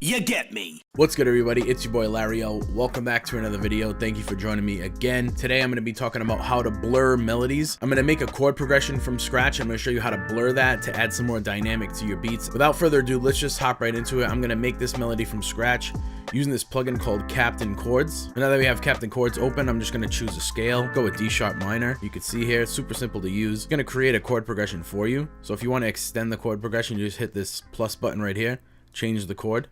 You get me. What's good, everybody? It's your boy Lario. Welcome back to another video. Thank you for joining me again. Today I'm going to be talking about how to blur melodies. I'm going to make a chord progression from scratch. I'm going to show you how to blur that to add some more dynamic to your beats. Without further ado, let's just hop right into it. I'm going to make this melody from scratch using this plugin called Captain Chords. And now that we have Captain Chords open, I'm just going to choose a scale, go with D sharp minor. You can see here, it's super simple to use. It's going to create a chord progression for you. So if you want to extend the chord progression, you just hit this plus button right here, change the chord.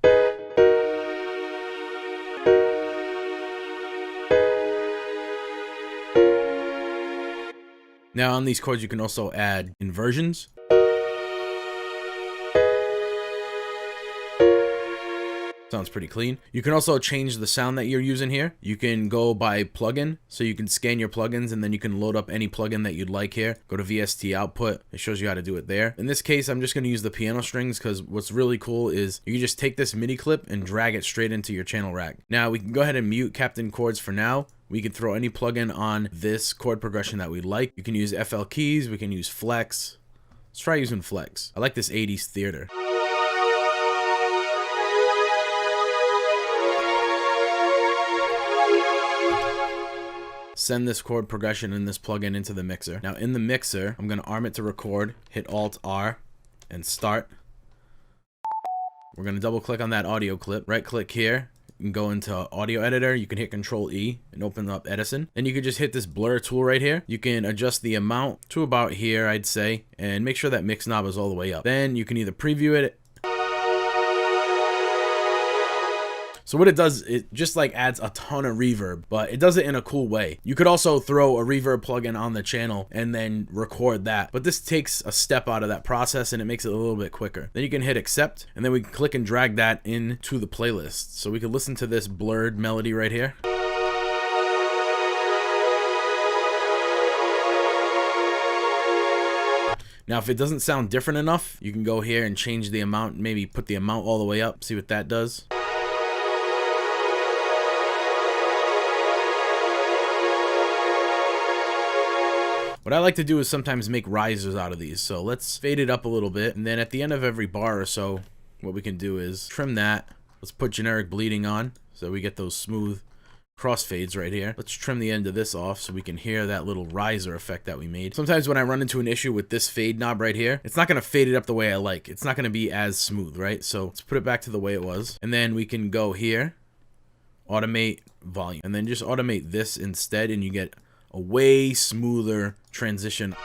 Now on these chords, you can also add inversions. Sounds pretty clean. You can also change the sound that you're using here. You can go by plugin, so you can scan your plugins and then you can load up any plugin that you'd like here. Go to VST output. It shows you how to do it there. In this case, I'm just going to use the piano strings because what's really cool is you can just take this MIDI clip and drag it straight into your channel rack. Now we can go ahead and mute Captain Chords for now. We can throw any plugin on this chord progression that we like. You can use FL keys. We can use flex. Let's try using flex. I like this 80s theater. Send this chord progression in this plugin into the mixer. Now in the mixer, I'm going to arm it to record, hit Alt R and start. We're going to double click on that audio clip, right click here. You can go into audio editor, you can hit Control E and open up Edison. Then you can just hit this blur tool right here. You can adjust the amount to about here, I'd say, and make sure that mix knob is all the way up. Then you can either preview it. So what it does, it just like adds a ton of reverb, but it does it in a cool way. You could also throw a reverb plugin on the channel and then record that, but this takes a step out of that process and it makes it a little bit quicker. Then you can hit accept and then we can click and drag that into the playlist. So we can listen to this blurred melody right here. Now, if it doesn't sound different enough, you can go here and change the amount, maybe put the amount all the way up, see what that does. What I like to do is sometimes make risers out of these. So let's fade it up a little bit. And then at the end of every bar or so, what we can do is trim that. Let's put generic bleeding on so we get those smooth crossfades right here. Let's trim the end of this off so we can hear that little riser effect that we made. Sometimes when I run into an issue with this fade knob right here, it's not going to fade it up the way I like. It's not going to be as smooth, right? So let's put it back to the way it was. And then we can go here, automate volume, and then just automate this instead, and you get a way smoother transition.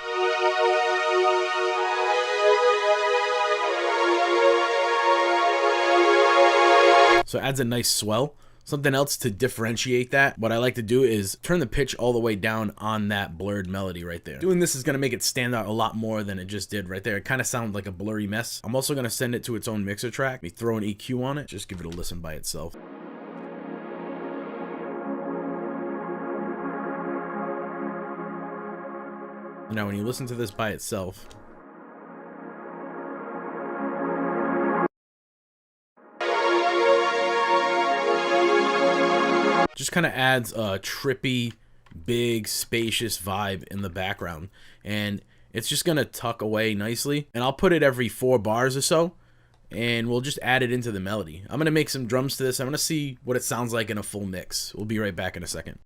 So it adds a nice swell. Something else to differentiate that, what I like to do is turn the pitch all the way down on that blurred melody right there. Doing this is going to make it stand out a lot more than it just did right there. It kind of sounds like a blurry mess. I'm also going to send it to its own mixer track. We throw an EQ on it. Just give it a listen by itself. Now, when you listen to this by itself, just kind of adds a trippy, big, spacious vibe in the background. And it's just going to tuck away nicely. And I'll put it every 4 bars or so, and we'll just add it into the melody. I'm going to make some drums to this. I'm going to see what it sounds like in a full mix. We'll be right back in a second.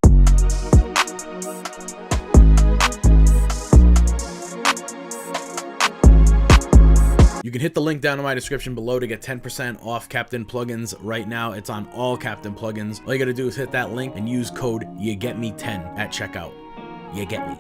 You can hit the link down in my description below to get 10% off Captain plugins right now. It's on all Captain plugins. All you gotta do is hit that link and use code YOUGETME10 at checkout. You get me.